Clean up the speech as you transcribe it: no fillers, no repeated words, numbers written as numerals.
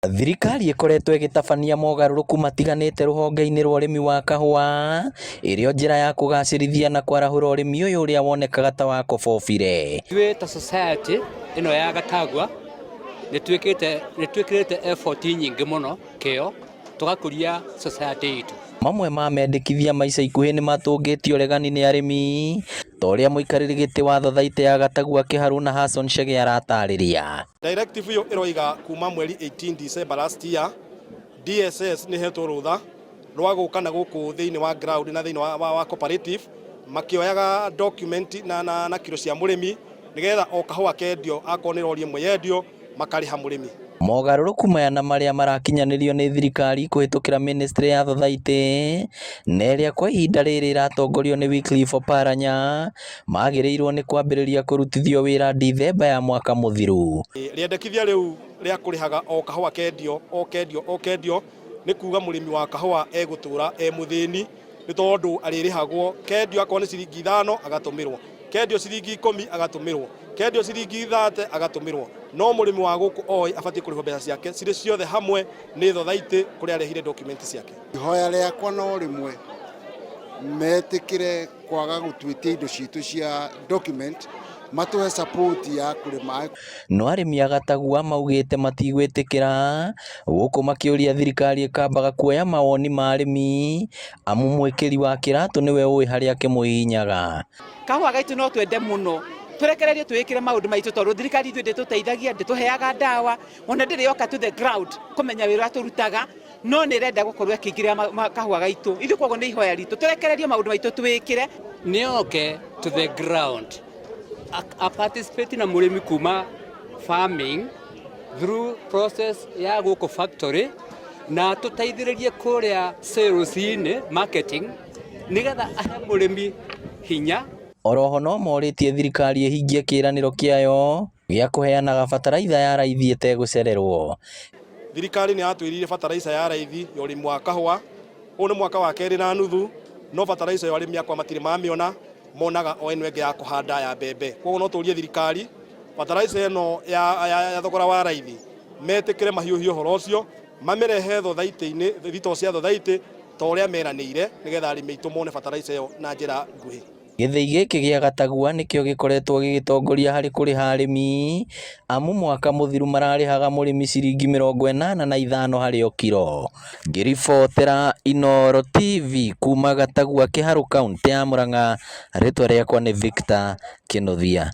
Thirikari ikoretwo igitabania mogarũrũku matiganĩte rũhonge-inĩ rwa ũrĩmi wa kahũa, ĩrĩ njĩra ya kũgacĩrithia na kwarahũra ũrĩmi ũyũ ũrĩa wonekaga ta wakobobire. Ithuĩ ta society ĩno ya Gatagua nĩtwĩkĩrĩte effort nyingĩ mũno kĩo tũgakũria society itũ. Mamwe ma mendekithia maica ikuhĩ nĩ matũngĩtio regani nĩ arĩmi, ta ũrĩa mũikarĩri gĩtĩ wa Thothaitĩ ya Gatagua Kĩharuna Hassan Chege aratarĩria. Directive ĩyo ĩroiga kuma mweri 18 December last year, DSS nĩhetwo rũtha rwa gũka na gũkũ thĩinĩ wa ground na thĩinĩ wa cooperative makĩoyaga document na kiro cia mũrĩmi nĩgetha o kahũa kendio akorwo nĩ rori ĩmwe yendio makarĩha mũrĩmi. Mogarũrũku maya na marĩa marakinyanĩrio nĩ thirikari kũhĩtũkĩra ministry ya Thothaitĩ na ĩrĩa kwa ihinda rĩrĩ ĩratongorio nĩ Wycliffe Oparanya magĩrĩirwo nĩ kwambĩrĩria kũrutithio wĩra Dithemba ya mwaka mũthiru. Rĩendekithia rĩu rĩa kũrĩhaga o kahũa kendio nĩ kuga mũrĩmi wa kahũa egũtũra mũthĩni nĩ tondũ arĩrĩhagwo kendio akorwo nĩ ciringi 5 agatũmĩrwo, kendio ciringi 10 agatũmĩrwo, kendio ciringi 30 agatũmĩrwo, no mũrĩmi wa gũkũ oi abatie kũrĩhwo mbeca ciake cirĩ ciothe hamwe nĩ Thothaitĩ kũrĩa arehire document ciake. Ihoya rĩakwa no rĩmwe metĩkĩre kwaga gũtwĩtia indo citũ cia document matũhe support ya kũrĩma. No arĩmi a Gatagua maugĩte matigwĩtĩkĩra gũkũ makĩũria thirikari ĩkambaga kuoya mawoni ma arĩmi amu mwĩkĩri wa kĩratũ nĩwe ũĩ harĩa kĩmũhinyaga. Kahũa gaitũ no twende mũno turekererie twĩkĩre maũndũ maitũ tondũ thirikari ithuĩ ndĩtũteithagia, ndĩtũheaga ndawa, ona ndĩrĩ yoka to the ground kũmenya wĩra tũrutaga, no nĩ renda gũkorwo ĩkĩingĩrĩra kahũa gaitũ. Ithuĩ koguo nĩ ihoya ritũ turekererie maũndũ maitũ twĩkĩre, nĩoke to the ground a participate na mũrĩmi kuma farming through process ya gũkũ factory na tũteithĩrĩrie kũrĩa sales-inĩ marketing nĩgetha ahe mũrĩmi hinya. Oroho no morĩtie thirikari ĩhingie kĩĩranĩro kĩayo gĩa kũheanaga bataraitha ya raithi ĩtegũcererwo. Thirikari nĩ yatwĩrire bataraitha ya raithi ya ũrĩmi wa kahũa, ũyũ nĩ mwaka wa 2.5, no bataraitha ya arĩmi akwa matirĩ mamĩona, monaga o ĩno ĩngĩ ya kũhanda ya mbembe. Koguo no tũrie thirikari bataraitha ĩno ya thogora wa raithi metĩkĩre mahiũhio ũhoro ũcio mamĩrehe Thothaitĩ-inĩ, thitoo cia Thothaitĩ ta ũrĩa meranĩire nĩgetha arĩmi aitũ mone bataraitha ĩyo na njĩra nguhĩ. Gĩthĩi gĩkĩ gĩa Gatagua nĩkĩo gĩkoretwo gĩgĩtongoria harĩ kũrĩha arĩmi amu mwaka mũthiru mararĩhaga mũrĩmi ciringi 85 harĩ o kiro. Ngĩribotera Inooro TV kuma Gatagua Kĩharũ kaũntĩ ya Mũrang'a, rĩtwa rĩakwa nĩ Victor Kĩnuthia.